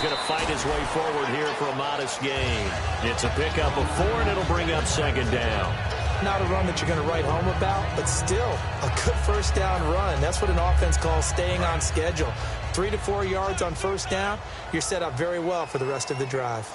going to fight his way forward here for a modest gain. It's a pickup of 4, and it'll bring up second down. Not a run that you're going to write home about, but still a good first down run. That's what an offense calls staying on schedule. 3 to 4 yards on first down, you're set up very well for the rest of the drive.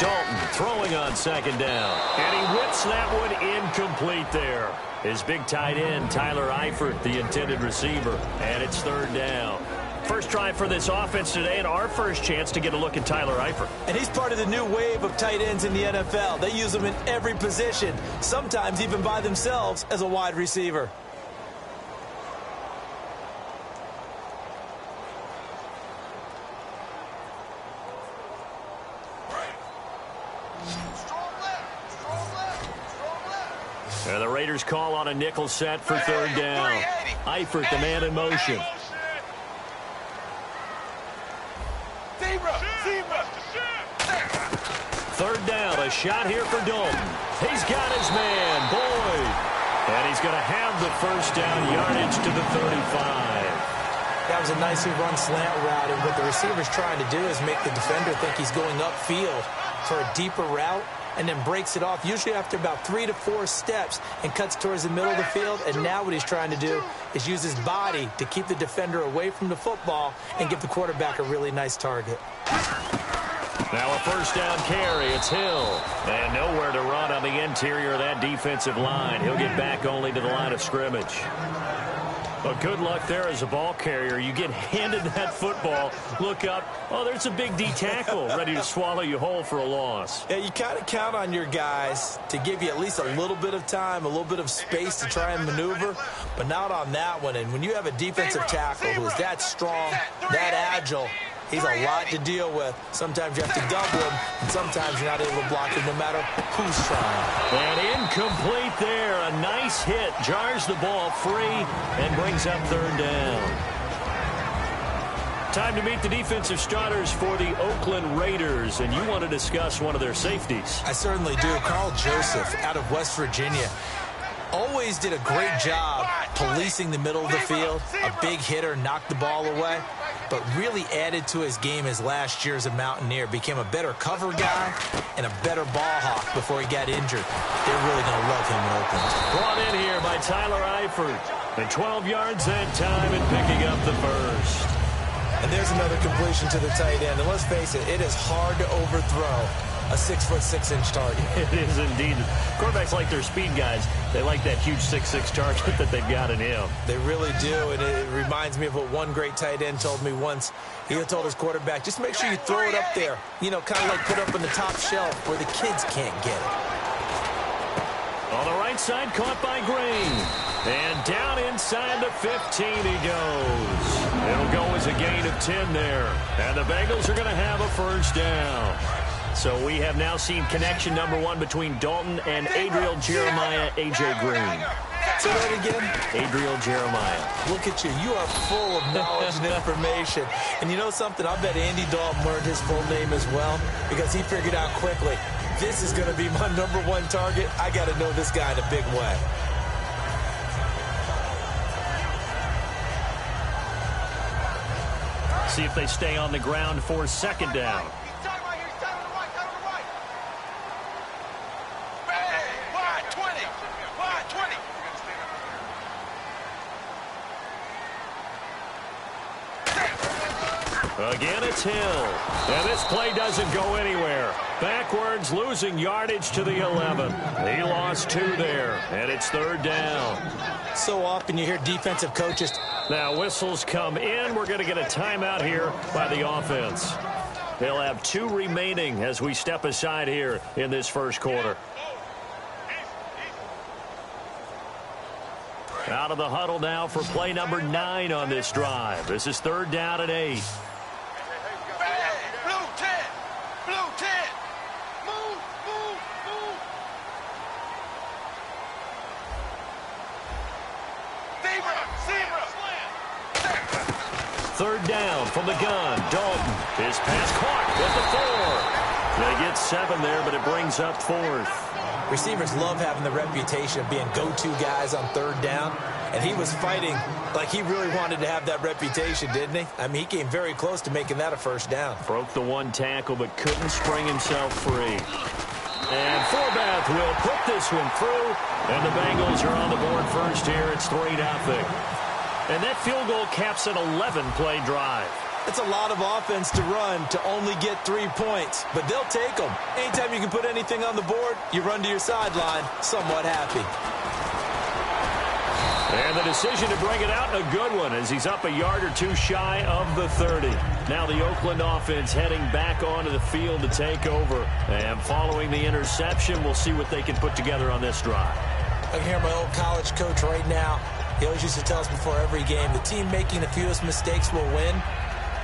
Dalton throwing on second down. And he whips that one incomplete there. His big tight end, Tyler Eifert, the intended receiver. And it's third down. First try for this offense today, and our first chance to get a look at Tyler Eifert. And he's part of the new wave of tight ends in the NFL. They use them in every position, sometimes even by themselves as a wide receiver. And the Raiders call on a nickel set for third down. Eifert, the man in motion. Third down, a shot here for Dalton. He's got his man, Boyd. And he's going to have the first down, yardage to the 35. That was a nicely run slant route, and what the receiver's trying to do is make the defender think he's going upfield for a deeper route, and then breaks it off, usually after about 3 to 4 steps, and cuts towards the middle of the field. And now what he's trying to do is use his body to keep the defender away from the football and give the quarterback a really nice target. Now a first down carry. It's Hill. And nowhere to run on the interior of that defensive line. He'll get back only to the line of scrimmage. But good luck there as a ball carrier. You get handed that football, look up, oh, there's a big D tackle ready to swallow you whole for a loss. Yeah, you kind of count on your guys to give you at least a little bit of time, a little bit of space to try and maneuver, but not on that one. And when you have a defensive tackle who is that strong, that agile, he's a lot to deal with. Sometimes you have to double him, and sometimes you're not able to block him no matter who's trying. And incomplete there. A nice hit. Jars the ball free and brings up third down. Time to meet the defensive starters for the Oakland Raiders, and you want to discuss one of their safeties. I certainly do. Carl Joseph out of West Virginia. Always did a great job policing the middle of the field. A big hitter, knocked the ball away, but really added to his game as last year as a Mountaineer. Became a better cover guy and a better ball hawk before he got injured. They're really going to love him in Oakland. Brought in here by Tyler Eifert. And 12 yards that time and picking up the first. And there's another completion to the tight end. And let's face it, it is hard to overthrow a 6'6" target. It is indeed. Quarterbacks like their speed guys. They like that huge 6'6" target that they've got in him. They really do, and it reminds me of what one great tight end told me once. He told his quarterback, just make sure you throw it up there. You know, kind of like put up on the top shelf where the kids can't get it. On the right side, caught by Green. And down inside the 15 he goes. It'll go as a gain of 10 there. And the Bengals are going to have a first down. So we have now seen connection number 1 between Dalton and Adriel Jeremiah, A.J. Green. Say that again? Adriel Jeremiah. Look at you. You are full of knowledge and information. And you know something? I bet Andy Dalton learned his full name as well because he figured out quickly, this is going to be my number 1 target. I got to know this guy in a big way. See if they stay on the ground for second down. Again, it's Hill. And this play doesn't go anywhere. Backwards, losing yardage to the 11. He lost 2 there, and it's third down. So often you hear defensive coaches. Now whistles come in. We're going to get a timeout here by the offense. They'll have 2 remaining as we step aside here in this first quarter. Out of the huddle now for play number 9 on this drive. This is third down and 8. Third down from the gun. Dalton. His pass caught at the 4. They get 7 there, but it brings up 4th. Receivers love having the reputation of being go-to guys on third down, and he was fighting like he really wanted to have that reputation, didn't he? I mean, he came very close to making that a first down. Broke the one tackle, but couldn't spring himself free. And Forbath will put this one through, and the Bengals are on the board first here. It's 3-0. And that field goal caps an 11-play drive. It's a lot of offense to run to only get 3 points, but they'll take them. Anytime you can put anything on the board, you run to your sideline somewhat happy. And the decision to bring it out, a good one, as he's up a yard or two shy of the 30. Now the Oakland offense heading back onto the field to take over. And following the interception, we'll see what they can put together on this drive. I can hear my old college coach right now. He always used to tell us before every game, the team making the fewest mistakes will win.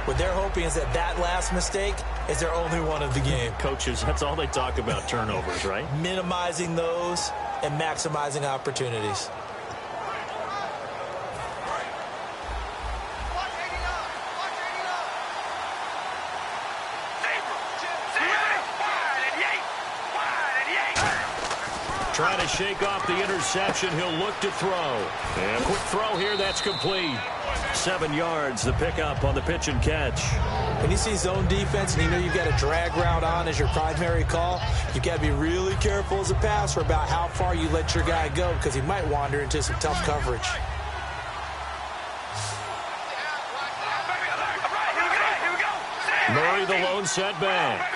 What they're hoping is that that last mistake is their only one of the game. Coaches, that's all they talk about, turnovers, right? Minimizing those and maximizing opportunities. Trying to shake off the interception. He'll look to throw. And quick throw here. That's complete. 7 yards, the pickup on the pitch and catch. When you see zone defense and you know you've got a drag route on as your primary call, you've got to be really careful as a passer about how far you let your guy go because he might wander into some tough coverage. Murray, the lone setback.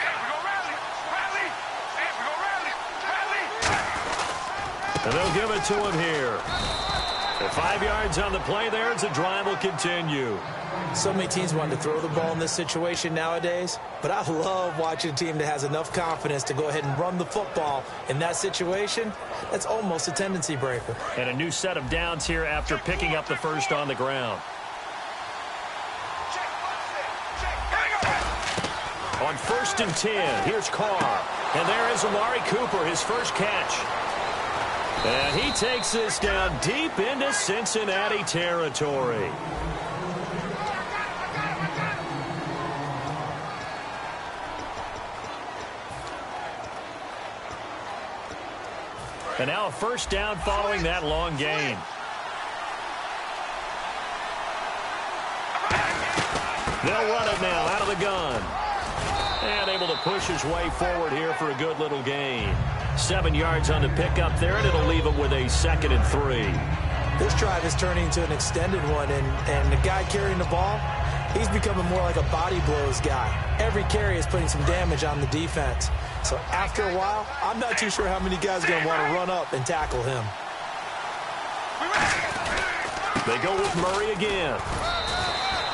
And they'll give it to him here. And 5 yards on the play there as the drive will continue. So many teams want to throw the ball in this situation nowadays, but I love watching a team that has enough confidence to go ahead and run the football in that situation. That's almost a tendency breaker. And a new set of downs here after picking up the first on the ground. On 1st and 10, here's Carr. And there is Amari Cooper, his first catch. And he takes this down deep into Cincinnati territory. And now a first down following that long gain. They'll run it now out of the gun. And able to push his way forward here for a good little gain. 7 yards on the pickup there, and it'll leave him with a 2nd and 3. This drive is turning into an extended one, and the guy carrying the ball, he's becoming more like a body blows guy. Every carry is putting some damage on the defense. So after a while, I'm not too sure how many guys are going to want to run up and tackle him. They go with Murray again.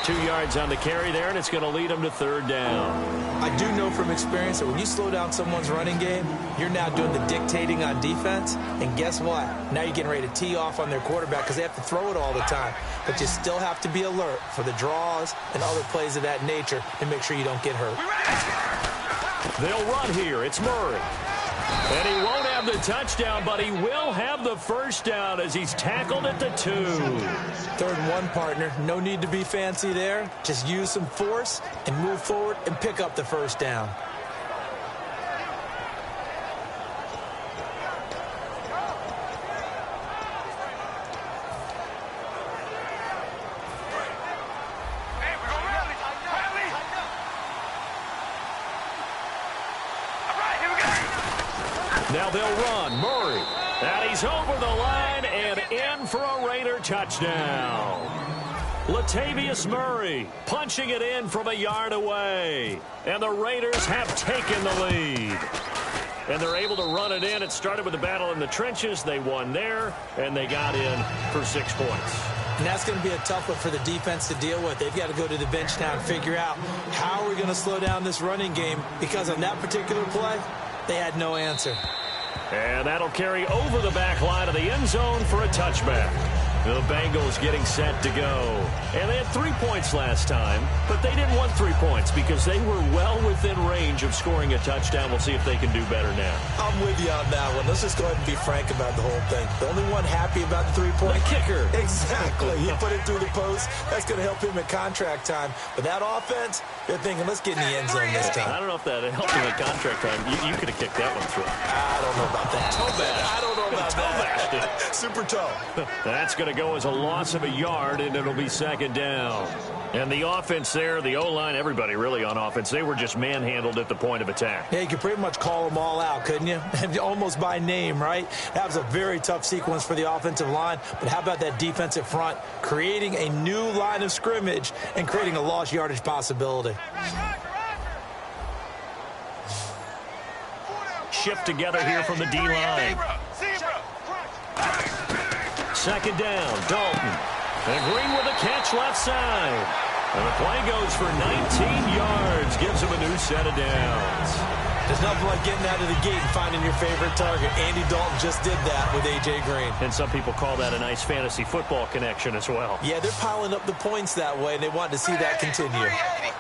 2 yards on the carry there, and it's going to lead them to 3rd down. I do know from experience that when you slow down someone's running game, you're now doing the dictating on defense. And guess what? Now you're getting ready to tee off on their quarterback because they have to throw it all the time. But you still have to be alert for the draws and other plays of that nature and make sure you don't get hurt. They'll run here. It's Murray. And he won't have the touchdown, but he will have the first down as he's tackled at the 2. 3rd and 1, partner. No need to be fancy there. Just use some force and move forward and pick up the first down. Now they'll run. Murray. And he's over the line and in for a Raider touchdown. Latavius Murray punching it in from a yard away. And the Raiders have taken the lead. And they're able to run it in. It started with a battle in the trenches. They won there, and they got in for 6 points. And that's going to be a tough one for the defense to deal with. They've got to go to the bench now and figure out how are we going to slow down this running game, because on that particular play, they had no answer. And that'll carry over the back line of the end zone for a touchback. The Bengals getting set to go. And they had 3 points last time, but they didn't want 3 points because they were well within range of scoring a touchdown. We'll see if they can do better now. I'm with you on that one. Let's just go ahead and be frank about the whole thing. The only one happy about the 3-point. The kicker. Exactly. He put it through the post. That's going to help him at contract time. But that offense, they're thinking, let's get in the end zone this time. I don't know if that helped him at contract time. You could have kicked that one through. I don't know about that. Toe bash. I don't know about that. Super toe. That's going to go as a loss of a yard, and it'll be second down. And the offense there, the O-line, everybody really on offense, they were just manhandled at the point of attack. Yeah, you could pretty much call them all out, couldn't you? Almost by name, right? That was a very tough sequence for the offensive line. But how about that defensive front creating a new line of scrimmage and creating a lost yardage possibility? Shift together here from the D-line. Second down, Dalton. And Green with a catch left side. And the play goes for 19 yards. Gives him a new set of downs. There's nothing like getting out of the gate and finding your favorite target. Andy Dalton just did that with A.J. Green. And some people call that a nice fantasy football connection as well. Yeah, they're piling up the points that way, and they want to see that continue. 380.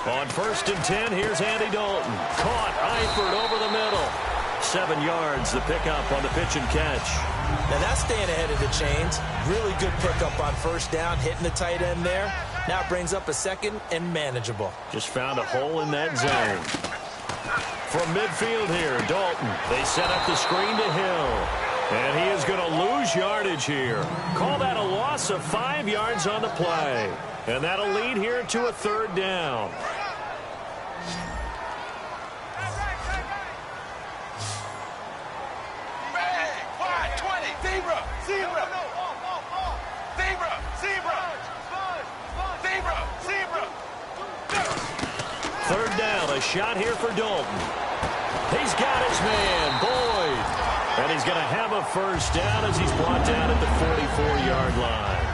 On 1st and 10, here's Andy Dalton. Caught, Eifert over the middle. 7 yards, the pickup on the pitch and catch. Now that's staying ahead of the chains. Really good pickup on 1st down, hitting the tight end there. Now it brings up a second and manageable. Just found a hole in that zone. From midfield here, Dalton. They set up the screen to Hill. And he is going to lose yardage here. Call that a loss of 5 yards on the play. And that'll lead here to a 3rd down. Third down, a shot here for Dalton. He's got his man, Boyd. And he's going to have a 1st down as he's brought down at the 44-yard line.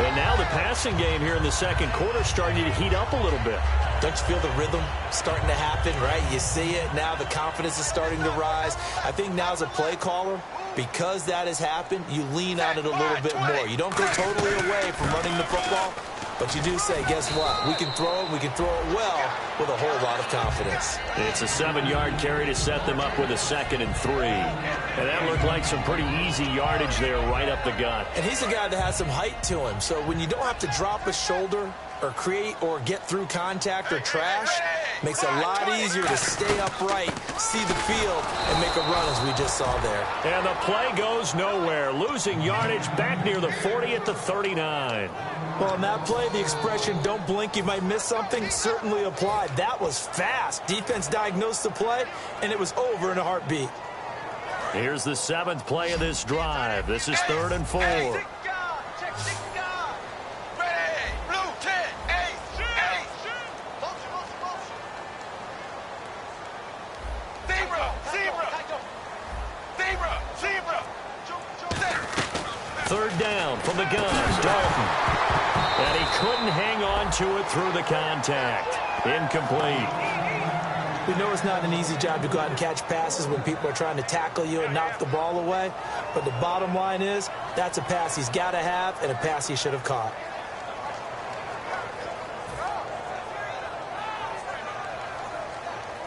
And now the passing game here in the second quarter starting to heat up a little bit. Don't you feel the rhythm starting to happen, right? You see it. Now the confidence is starting to rise. I think now as a play caller, because that has happened, you lean on it a little bit more. You don't go totally away from running the football, but you do say, guess what? We can throw it. We can throw it well with a whole lot of confidence. It's a 7-yard carry to set them up with a 2nd and 3. And that looked like some pretty easy yardage there right up the gut. And he's a guy that has some height to him. So when you don't have to drop a shoulder or create or get through contact or trash, makes it a lot easier to stay upright, see the field, and make a run as we just saw there. And the play goes nowhere, losing yardage back near the 40 at the 39. Well, on that play, the expression, don't blink, you might miss something, certainly applied. That was fast. Defense diagnosed the play, and it was over in a heartbeat. Here's the 7th play of this drive. This is 3rd and 4. Third down from the gun, Dalton. And he couldn't hang on to it through the contact. Incomplete. We know it's not an easy job to go out and catch passes when people are trying to tackle you and knock the ball away. But the bottom line is, that's a pass he's got to have and a pass he should have caught.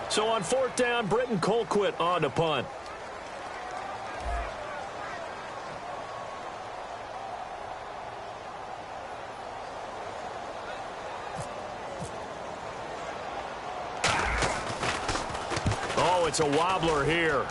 So on 4th down, Britton Colquitt on to punt. Oh, it's a wobbler here.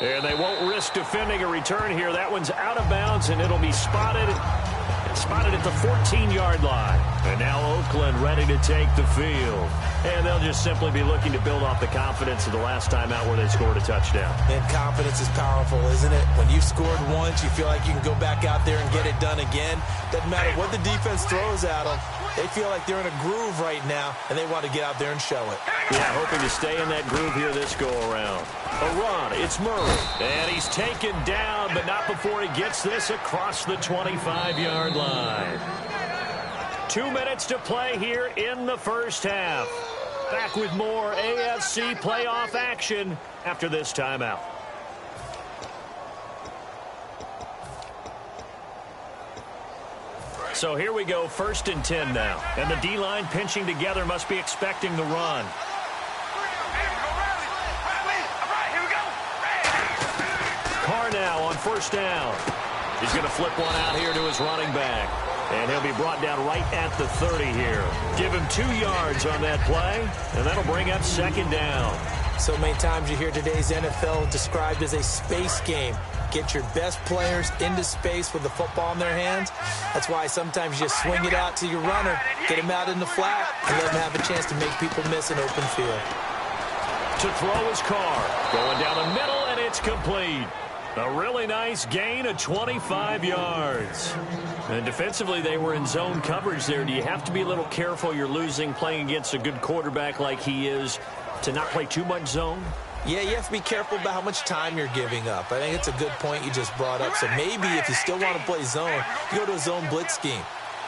And they won't risk defending a return here. That one's out of bounds, and it'll be spotted at the 14-yard line. And now Oakland ready to take the field. And they'll just simply be looking to build off the confidence of the last time out where they scored a touchdown. And confidence is powerful, isn't it? When you've scored once, you feel like you can go back out there and get it done again. Doesn't matter what the defense throws at them. They feel like they're in a groove right now, and they want to get out there and show it. Yeah, hoping to stay in that groove here this go-around. A run, it's Murray. And he's taken down, but not before he gets this across the 25-yard line. 2 minutes to play here in the first half. Back with more AFC playoff action after this timeout. So here we go, 1st and 10 now. And the D-line pinching together must be expecting the run. Carr now on 1st down. He's going to flip one out here to his running back. And he'll be brought down right at the 30 here. Give him 2 yards on that play, and that'll bring up 2nd down. So many times you hear today's NFL described as a space game. Get your best players into space with the football in their hands. That's why sometimes you just swing it out to your runner, get him out in the flat, and let him have a chance to make people miss an open field. To throw his Carr. Going down the middle, and it's complete. A really nice gain of 25 yards. And defensively, they were in zone coverage there. Do you have to be a little careful? You're losing playing against a good quarterback like he is to not play too much zone? Yeah, you have to be careful about how much time you're giving up. I think it's a good point you just brought up. So maybe if you still want to play zone, you go to a zone blitz scheme.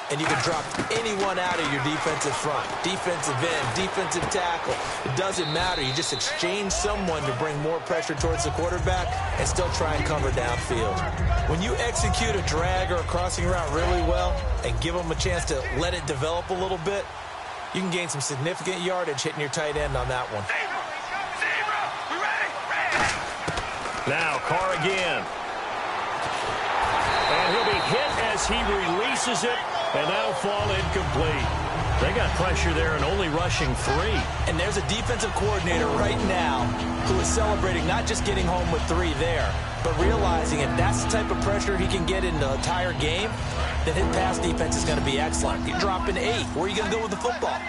And you can drop anyone out of your defensive front, defensive end, defensive tackle. It doesn't matter. You just exchange someone to bring more pressure towards the quarterback and still try and cover downfield. When you execute a drag or a crossing route really well and give them a chance to let it develop a little bit, you can gain some significant yardage hitting your tight end on that one. Now Carr again. And he'll be hit as he releases it. And that'll fall incomplete. They got pressure there and only rushing 3. And there's a defensive coordinator right now who is celebrating not just getting home with 3 there, but realizing if that's the type of pressure he can get in the entire game, then his pass defense is going to be excellent. You're dropping 8. Where are you going to go with the football?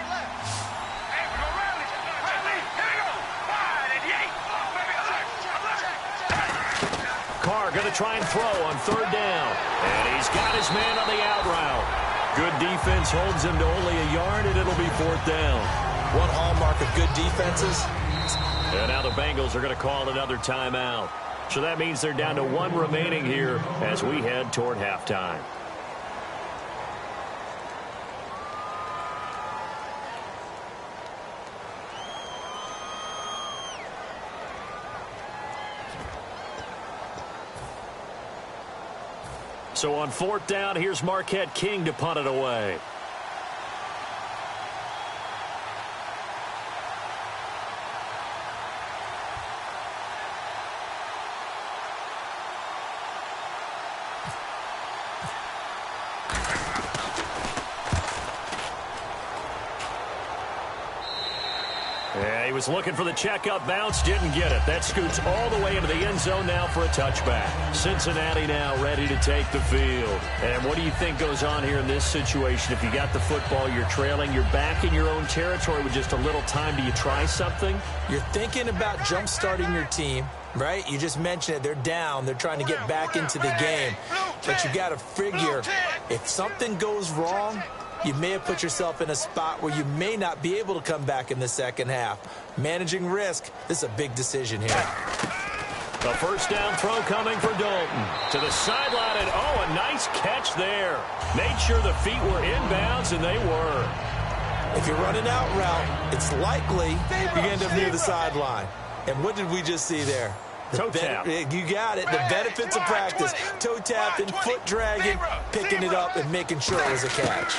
Carr going to try and throw on 3rd down. And he's got his man on the out route. Good defense holds him to only a yard, and it'll be 4th down. One hallmark of good defenses. And now the Bengals are going to call another timeout. So that means they're down to 1 remaining here as we head toward halftime. So on 4th down, here's Marquette King to punt it away. Yeah, he was looking for the checkup bounce, didn't get it. That scoots all the way into the end zone now for a touchback. Cincinnati now ready to take the field. And what do you think goes on here in this situation? If you got the football, you're trailing, you're back in your own territory with just a little time. Do you try something? You're thinking about jump-starting your team, right? You just mentioned it. They're down. They're trying to get back into the game. But you got to figure if something goes wrong, you may have put yourself in a spot where you may not be able to come back in the second half. Managing risk, this is a big decision here. The 1st down throw coming for Dalton. To the sideline, and oh, a nice catch there. Made sure the feet were inbounds, and they were. If you're running out route, it's likely you're going to end up near the sideline. And what did we just see there? Toe tap. You got it. The benefits of practice. Toe tapping, foot dragging, picking it up, and making sure it was a catch.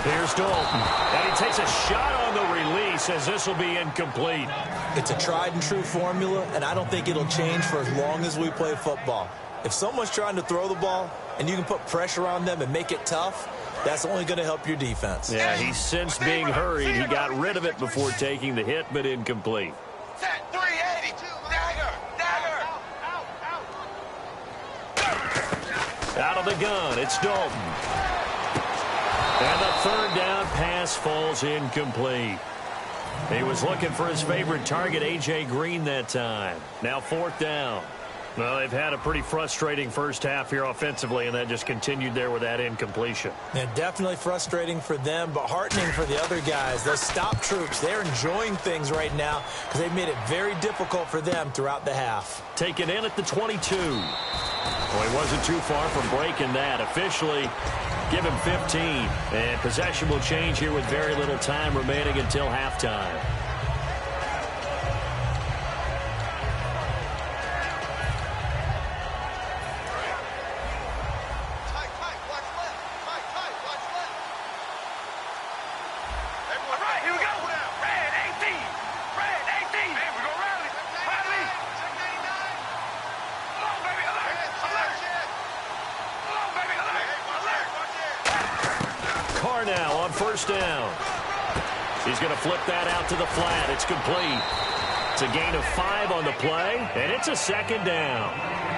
Here's Dalton. And he takes a shot on the release as this will be incomplete. It's a tried-and-true formula, and I don't think it'll change for as long as we play football. If someone's trying to throw the ball and you can put pressure on them and make it tough, that's only going to help your defense. Yeah, he sensed being hurried. He got rid of it before taking the hit, but incomplete. Set 380. Dagger. Out of the gun, it's Dalton. And the 3rd down pass falls incomplete. He was looking for his favorite target, A.J. Green, that time. Now 4th down. Well, they've had a pretty frustrating first half here offensively, and that just continued there with that incompletion. Yeah, definitely frustrating for them, but heartening for the other guys. Those stop troops, they're enjoying things right now because they've made it very difficult for them throughout the half. Taken in at the 22. Well, he wasn't too far from breaking that. Officially, Give him 15. And possession will change here with very little time remaining until halftime. Now on first down. He's going to flip that out to the flat. It's complete. It's a gain of 5 on the play, and it's a second down.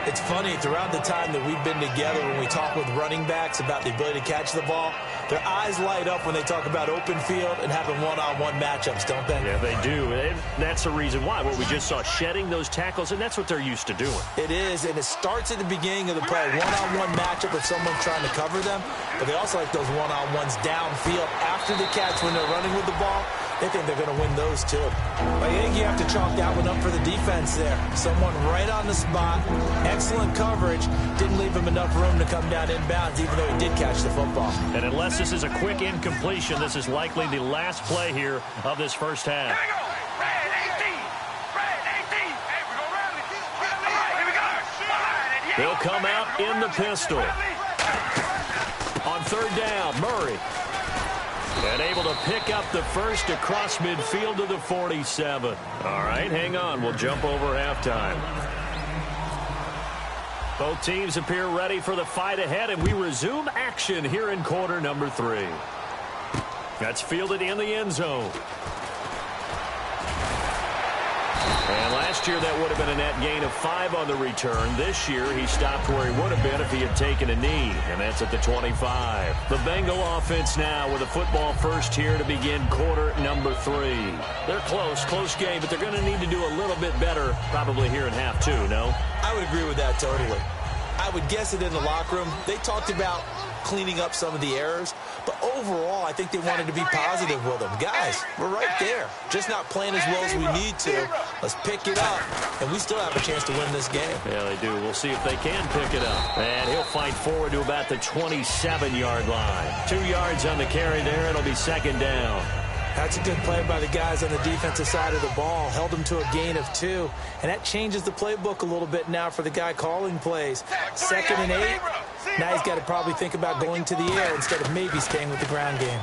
It's funny, throughout the time that we've been together, when we talk with running backs about the ability to catch the ball, their eyes light up when they talk about open field and having one-on-one matchups, don't they? Yeah, they do. And that's the reason why. What we just saw, shedding those tackles, and that's what they're used to doing. It is, and it starts at the beginning of the play. One-on-one matchup if someone's trying to cover them, but they also like those one-on-ones downfield after the catch when they're running with the ball. They think they're going to win those, too. I think you have to chalk that one up for the defense there. Someone right on the spot, excellent coverage, didn't leave him enough room to come down inbounds, even though he did catch the football. And unless this is a quick incompletion, this is likely the last play here of this first half. They'll come out in the pistol. On third down, Murray. And able to pick up the first across midfield to the 47. All right, hang on. We'll jump over halftime. Both teams appear ready for the fight ahead, and we resume action here in quarter number 3. That's fielded in the end zone. And last year, that would have been a net gain of 5 on the return. This year, he stopped where he would have been if he had taken a knee, and that's at the 25. The Bengal offense now with a football first here to begin quarter number 3. They're close game, but they're going to need to do a little bit better probably here in half 2, no? I would agree with that totally. I would guess it in the locker room. They talked about cleaning up some of the errors, but overall, I think they wanted to be positive with them. Guys, we're right there. Just not playing as well as we need to. Let's pick it up, and we still have a chance to win this game. Yeah, they do. We'll see if they can pick it up. And he'll fight forward to about the 27-yard line. 2 yards on the carry there. It'll be second down. That's a good play by the guys on the defensive side of the ball. Held them to a gain of 2. And that changes the playbook a little bit now for the guy calling plays. 2nd and 8. Now he's got to probably think about going to the air instead of maybe staying with the ground game.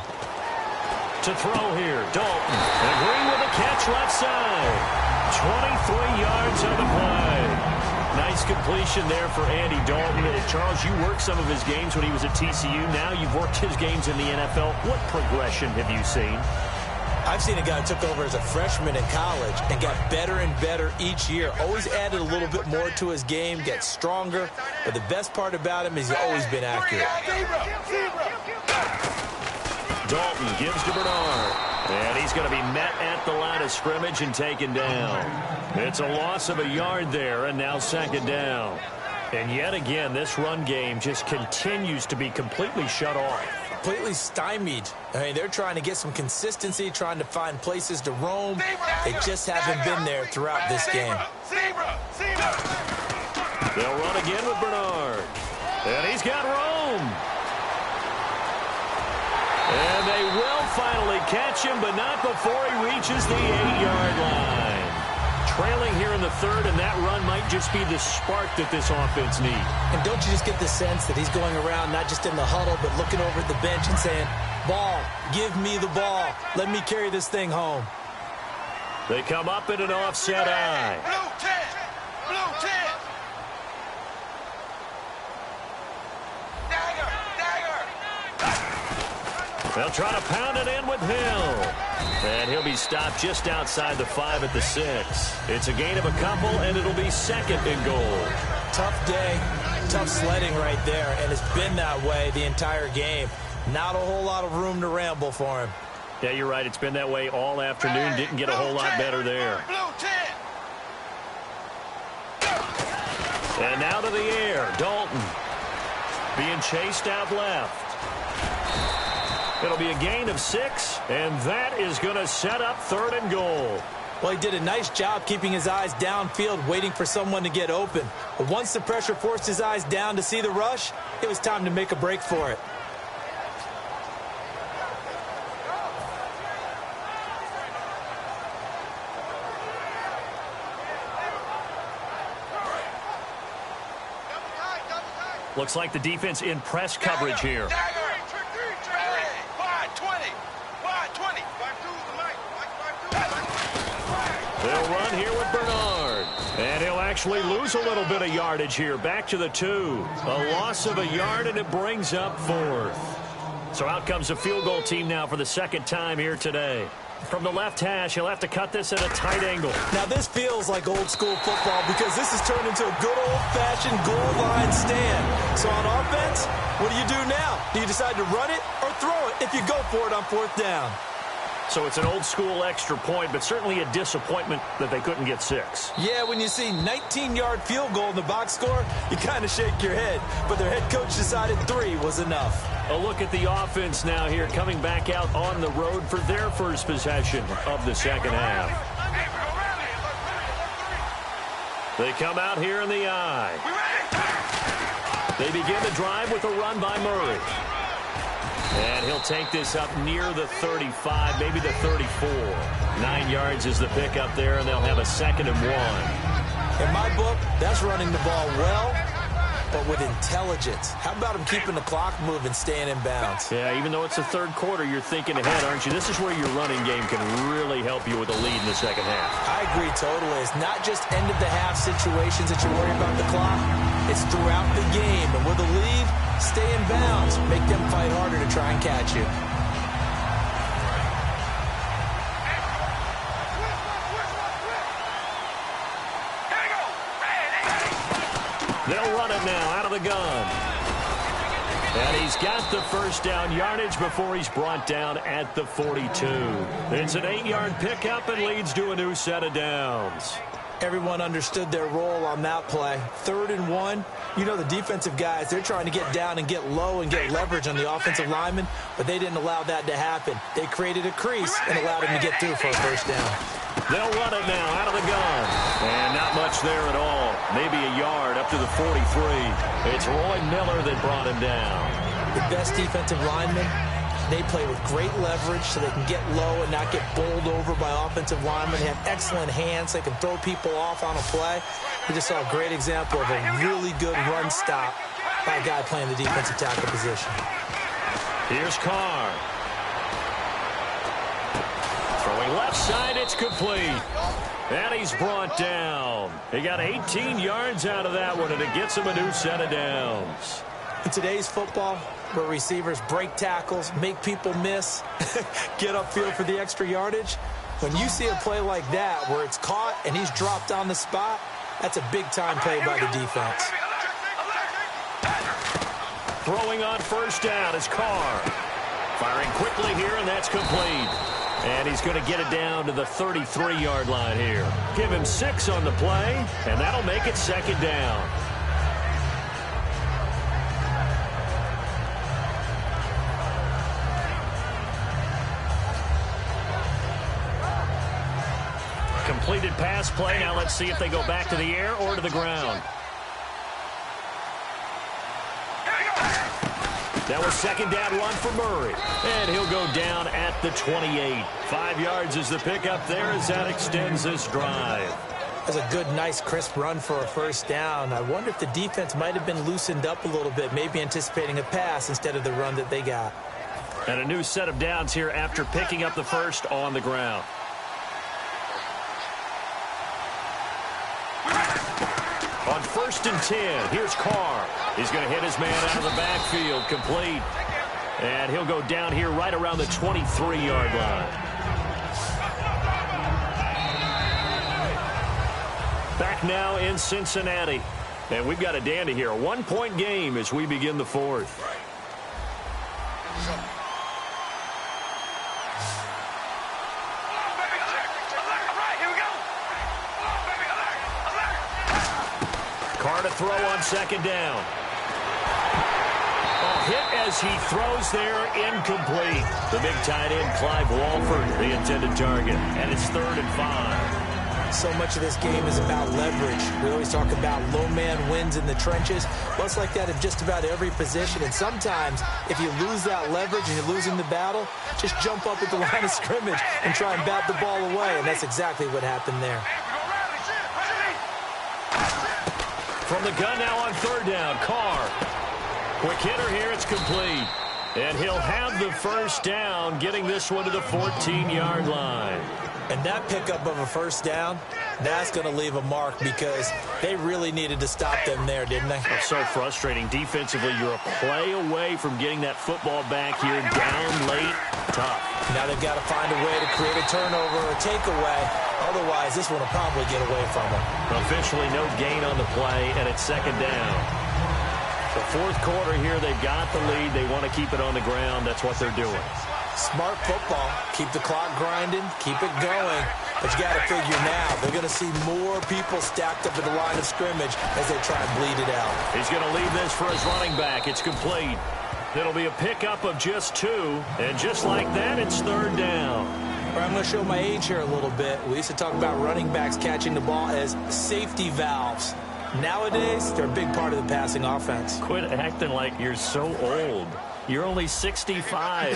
To throw here, Dalton. And Green with a catch left side. 23 yards on the play. Nice completion there for Andy Dalton. And Charles, you worked some of his games when he was at TCU. Now you've worked his games in the NFL. What progression have you seen? I've seen a guy who took over as a freshman in college and got better and better each year. Always added a little bit more to his game, gets stronger. But the best part about him is he's always been accurate. Dalton gives to Bernard. And he's going to be met at the line of scrimmage and taken down. It's a loss of a yard there, and now second down. And yet again, this run game just continues to be completely shut off. Completely stymied. I mean, they're trying to get some consistency, trying to find places to roam. They just haven't been there throughout this game. They'll run again with Bernard. And he's got room. And they will finally catch him, but not before he reaches the 8-yard line. Trailing here in the third, and that run might just be the spark that this offense needs. And don't you just get the sense that he's going around not just in the huddle, but looking over at the bench and saying, ball, give me the ball. Let me carry this thing home. They come up in an offset eye. Blue 10. Blue 10. They'll try to pound it in with Hill. And he'll be stopped just outside the 5 at the 6. It's a gain of a couple, and it'll be second and goal. Tough day, tough sledding right there, and it's been that way the entire game. Not a whole lot of room to ramble for him. Yeah, you're right. It's been that way all afternoon. Didn't get a whole lot better there. And now to the air. Dalton being chased out left. It'll be a gain of 6, and that is going to set up third and goal. Well, he did a nice job keeping his eyes downfield, waiting for someone to get open. But once the pressure forced his eyes down to see the rush, it was time to make a break for it. Looks like the defense in press coverage here. They'll run here with Bernard. And he'll actually lose a little bit of yardage here. Back to the 2. A loss of a yard, and it brings up 4th. So out comes the field goal team now for the second time here today. From the left hash, he'll have to cut this at a tight angle. Now, this feels like old school football because this has turned into a good old-fashioned goal line stand. So on offense, what do you do now? Do you decide to run it or throw it if you go for it on 4th down? So it's an old-school extra point, but certainly a disappointment that they couldn't get 6. Yeah, when you see 19-yard field goal in the box score, you kind of shake your head. But their head coach decided 3 was enough. A look at the offense now here, coming back out on the road for their first possession of the second half. They come out here in the eye. They begin the drive with a run by Murray. And he'll take this up near the 35, maybe the 34. 9 yards is the pickup there, and they'll have a 2nd and 1. In my book, that's running the ball well, but with intelligence. How about him keeping the clock moving, staying in bounds? Yeah, even though it's the 3rd quarter, you're thinking ahead, aren't you? This is where your running game can really help you with a lead in the second half. I agree totally. It's not just end-of-the-half situations that you worry about the clock. It's throughout the game. And with a lead, stay in bounds. Make them fight harder to try and catch you. They'll run it now out of the gun. And he's got the first down yardage before he's brought down at the 42. It's an 8-yard pickup and leads to a new set of downs. Everyone understood their role on that play. 3rd and 1. You know the defensive guys, they're trying to get down and get low and get leverage on the offensive lineman, but they didn't allow that to happen. They created a crease and allowed him to get through for a first down. They'll run it now out of the gun. And not much there at all. Maybe a yard up to the 43. It's Roy Miller that brought him down. The best defensive linemen, they play with great leverage so they can get low and not get bowled over by offensive linemen. They have excellent hands. They can throw people off on a play. We just saw a great example of a really good run stop by a guy playing the defensive tackle position. Here's Carr. Throwing left side, it's complete. And he's brought down. He got 18 yards out of that one, and it gets him a new set of downs. In today's football, where receivers break tackles, make people miss, get upfield for the extra yardage, when you see a play like that where it's caught and he's dropped on the spot, that's a big-time play by the defense. Throwing on first down is Carr. Firing quickly here, and that's complete. And he's going to get it down to the 33-yard line here. Give him 6 on the play, and that'll make it 2nd down. Completed pass play. Now let's see if they go back to the air or to the ground. That was 2nd down run for Murray. And he'll go down at the 28. 5 yards is the pickup there as that extends this drive. That's a good, nice, crisp run for a first down. I wonder if the defense might have been loosened up a little bit, maybe anticipating a pass instead of the run that they got. And a new set of downs here after picking up the first on the ground. On 1st and 10, here's Carr. He's going to hit his man out of the backfield, complete. And he'll go down here right around the 23-yard line. Back now in Cincinnati. And we've got a dandy here. A 1-point game as we begin the 4th. Carr to throw on 2nd down. A hit as he throws there, incomplete. The big tight end, Clive Walford, the intended target. And it's 3rd and 5. So much of this game is about leverage. We always talk about low man wins in the trenches. Well, it's like that in just about every position. And sometimes, if you lose that leverage and you're losing the battle, just jump up at the line of scrimmage and try and bat the ball away. And that's exactly what happened there. From the gun now on 3rd down, Carr. Quick hitter here, it's complete. And he'll have the first down, getting this one to the 14-yard line. And that pickup of a first down, that's going to leave a mark because they really needed to stop them there, didn't they? It's so frustrating. Defensively, you're a play away from getting that football back here down late. Tough. Now they've got to find a way to create a turnover or a takeaway. Otherwise, this one will probably get away from them. Officially no gain on the play, and it's second down. The fourth quarter here, they've got the lead. They want to keep it on the ground. That's what they're doing. Smart football. Keep the clock grinding. Keep it going. But you got to figure now, they're going to see more people stacked up at the line of scrimmage as they try and bleed it out. He's going to leave this for his running back. It's complete. It'll be a pickup of just 2. And just like that, it's third down. I'm going to show my age here a little bit. We used to talk about running backs catching the ball as safety valves. Nowadays, they're a big part of the passing offense. Quit acting like you're so old. You're only 65.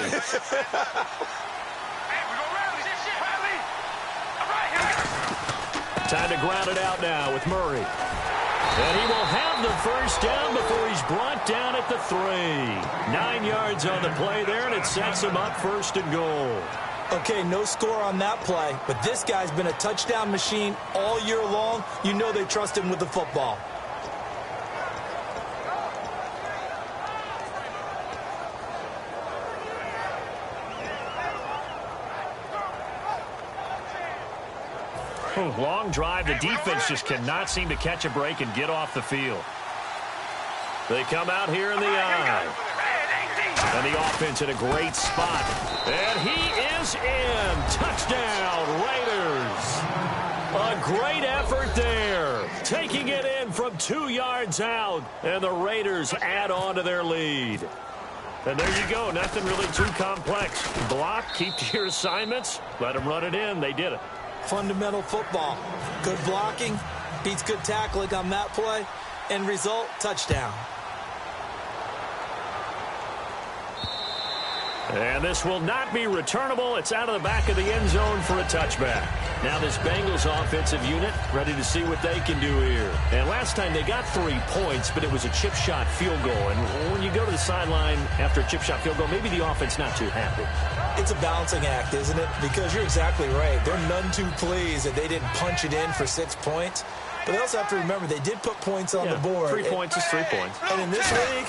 Time to ground it out now with Murray. And he will have the first down before he's brought down at the 3. 9 yards on the play there, and it sets him up first and goal. Okay, no score on that play, but this guy's been a touchdown machine all year long. You know they trust him with the football. Long drive. The defense just cannot seem to catch a break and get off the field. They come out here in the eye. And the offense in a great spot. And he is in. Touchdown, Raiders. A great effort there. Taking it in from 2 yards out. And the Raiders add on to their lead. And there you go. Nothing really too complex. Block, keep to your assignments. Let them run it in. They did it. Fundamental football. Good blocking beats good tackling on that play. End result, touchdown. And this will not be returnable. It's out of the back of the end zone for a touchback. Now this Bengals offensive unit ready to see what they can do here. And last time they got 3 points, but it was a chip shot field goal. And when you go to the sideline after a chip shot field goal, maybe the offense not too happy. It's a balancing act, isn't it? Because you're exactly right. They're none too pleased that they didn't punch it in for 6 points. But they also have to remember they did put points on the board. 3 points is 3 points. And in this league,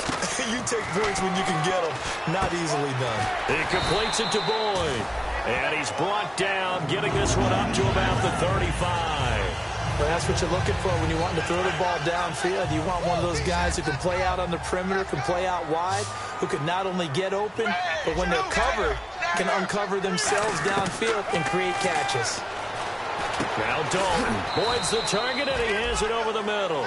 you take points when you can get them. Not easily done. He completes it to Boyd. And he's brought down, getting this one up to about the 35. Well, that's what you're looking for when you're wanting to throw the ball downfield. You want one of those guys who can play out on the perimeter, can play out wide, who can not only get open, but when they're covered, can uncover themselves downfield and create catches. Now Dalton. Boyd's the target, and he has it over the middle.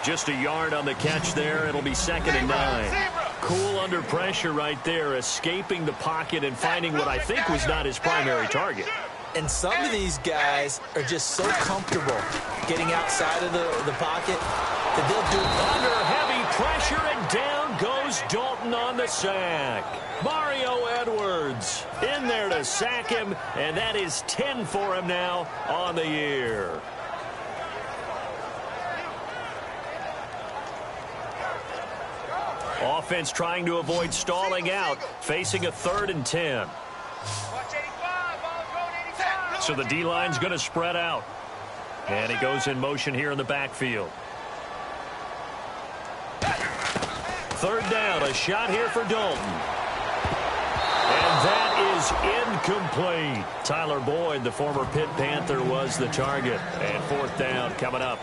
Just a yard on the catch there. It'll be second and 9. Cool under pressure right there, escaping the pocket and finding what I think was not his primary target. And some of these guys are just so comfortable getting outside of the pocket that they'll do under heavy pressure, and down goes Dalton on the sack. Mario Edwards in there to sack him, and that is 10 for him now on the year. Offense trying to avoid stalling out, facing a 3rd and 10. So the D-line's going to spread out. And he goes in motion here in the backfield. 3rd down, a shot here for Dalton. And that is incomplete. Tyler Boyd, the former Pitt Panther, was the target. And 4th down coming up.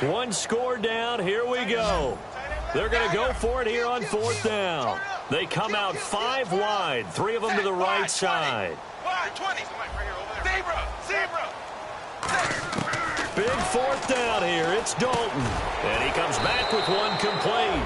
One score down. Here we go. They're going to go for it here on 4th down. They come out 5 wide, 3 of them to the right side. Big 4th down here. It's Dalton. And he comes back with one complete.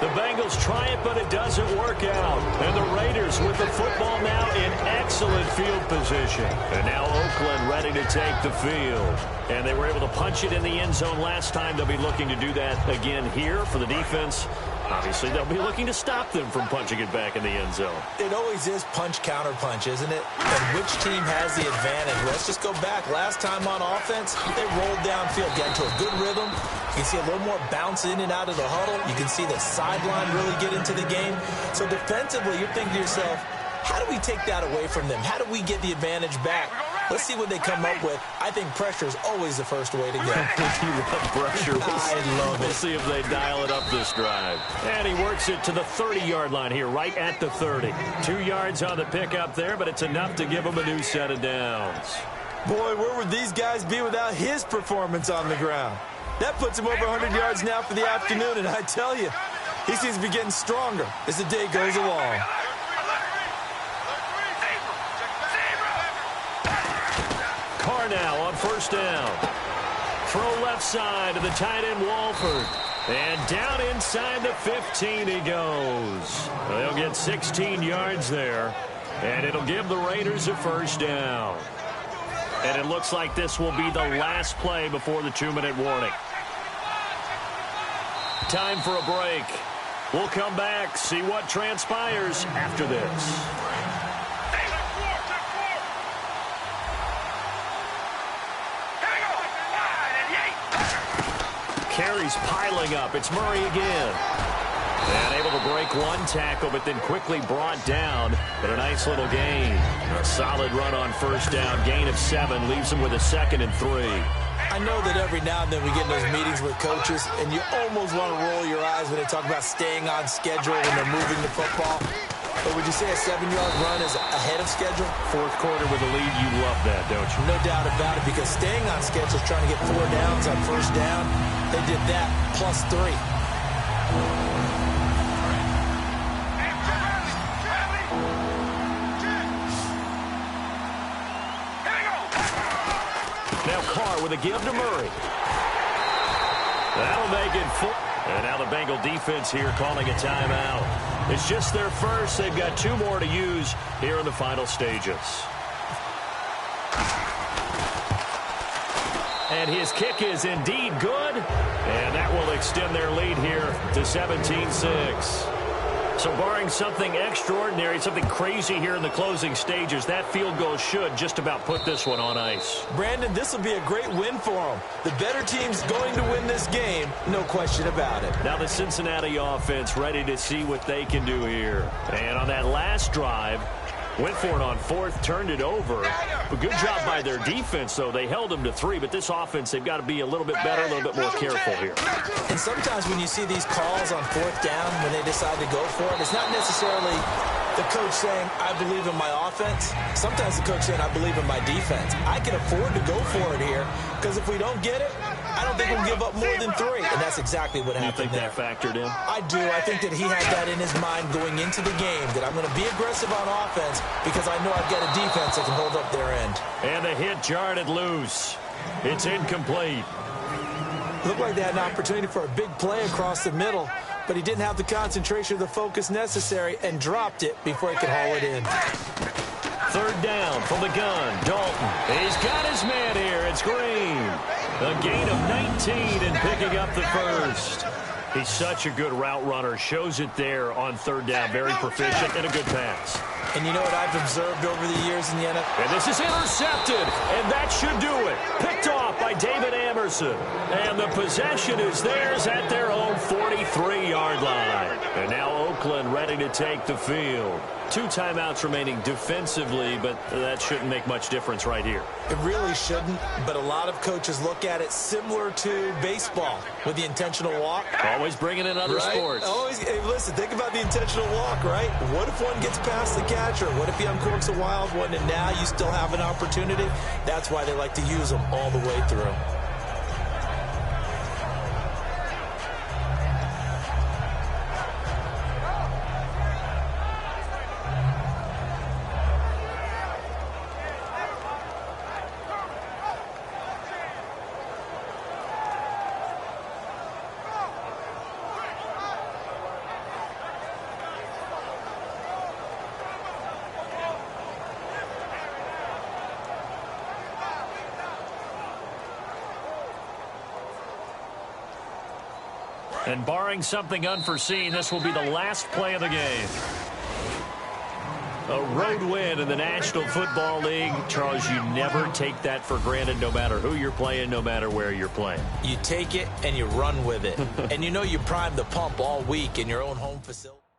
The Bengals try it, but it doesn't work out. And the Raiders with the football now in excellent field position. And now Oakland ready to take the field. And they were able to punch it in the end zone last time. They'll be looking to do that again here for the defense. Obviously, they'll be looking to stop them from punching it back in the end zone. It always is punch-counter-punch, isn't it? And which team has the advantage? Let's just go back. Last time on offense, they rolled downfield, got into a good rhythm. You can see a little more bounce in and out of the huddle. You can see the sideline really get into the game. So defensively, you're thinking to yourself, how do we take that away from them? How do we get the advantage back? Let's see what they come up with. I think pressure is always the first way to go. You love pressure. I love it. We'll see if they dial it up this drive. And he works it to the 30-yard line here, right at the 30. 2 yards on the pickup there, but it's enough to give him a new set of downs. Boy, where would these guys be without his performance on the ground? That puts him over 100 yards now for the afternoon, and I tell you, he seems to be getting stronger as the day goes along. Carr now on first down. Throw left side to the tight end Walford. And down inside the 15 he goes. They'll get 16 yards there. And it'll give the Raiders a first down. And it looks like this will be the last play before the 2-minute warning. Time for a break. We'll come back, see what transpires after this. Carries piling up. It's Murray again. And able to break one tackle, but then quickly brought down. But a nice little gain. A solid run on first down. Gain of 7 leaves him with a 2nd and 3. I know that every now and then we get in those meetings with coaches, and you almost want to roll your eyes when they talk about staying on schedule when they're moving the football. But would you say a 7-yard run is ahead of schedule? Fourth quarter with a lead, you love that, don't you? No doubt about it, because staying on schedule is trying to get 4 downs on first down. They did that plus 3. Now Carr with a give to Murray. That'll make it 4. And now the Bengal defense here calling a timeout. It's just their first. They've got 2 more to use here in the final stages. And his kick is indeed good. And that will extend their lead here to 17-6. So barring something extraordinary, something crazy here in the closing stages, that field goal should just about put this one on ice. Brandon, this will be a great win for them. The better team's going to win this game, no question about it. Now the Cincinnati offense ready to see what they can do here. And on that last drive, went for it on 4th, turned it over. But good job by their defense, though. They held them to 3, but this offense, they've got to be a little bit better, a little bit more careful here. And sometimes when you see these calls on 4th down, when they decide to go for it, it's not necessarily the coach saying, I believe in my offense. Sometimes the coach saying, I believe in my defense. I can afford to go for it here, because if we don't get it, I don't think we'll give up more than 3. And that's exactly what happened there. You think that factored in? I do. I think that he had that in his mind going into the game, that I'm going to be aggressive on offense because I know I've got a defense that can hold up their end. And the hit jarred it loose. It's incomplete. Looked like they had an opportunity for a big play across the middle, but he didn't have the concentration or the focus necessary and dropped it before he could haul it in. 3rd down from the gun. Dalton. He's got his man here. It's Green. A gain of 19 and picking up the first. He's such a good route runner. Shows it there on 3rd down. Very proficient and a good pass. And you know what I've observed over the years in the NFL? And this is intercepted, and that should do it. Picked off by David Amerson. And the possession is theirs at their own 43-yard line. And now Oakland ready to take the field. 2 timeouts remaining defensively, but that shouldn't make much difference right here. It really shouldn't, but a lot of coaches look at it similar to baseball with the intentional walk. Always bringing in other sports. Always. Hey, listen, think about the intentional walk, right? What if one gets past the catcher? What if he uncorks a wild one and now you still have an opportunity? That's why they like to use them all the way through. And barring something unforeseen, this will be the last play of the game. A road win in the National Football League. Charles, you never take that for granted no matter who you're playing, no matter where you're playing. You take it and you run with it. And you know you primed the pump all week in your own home facility.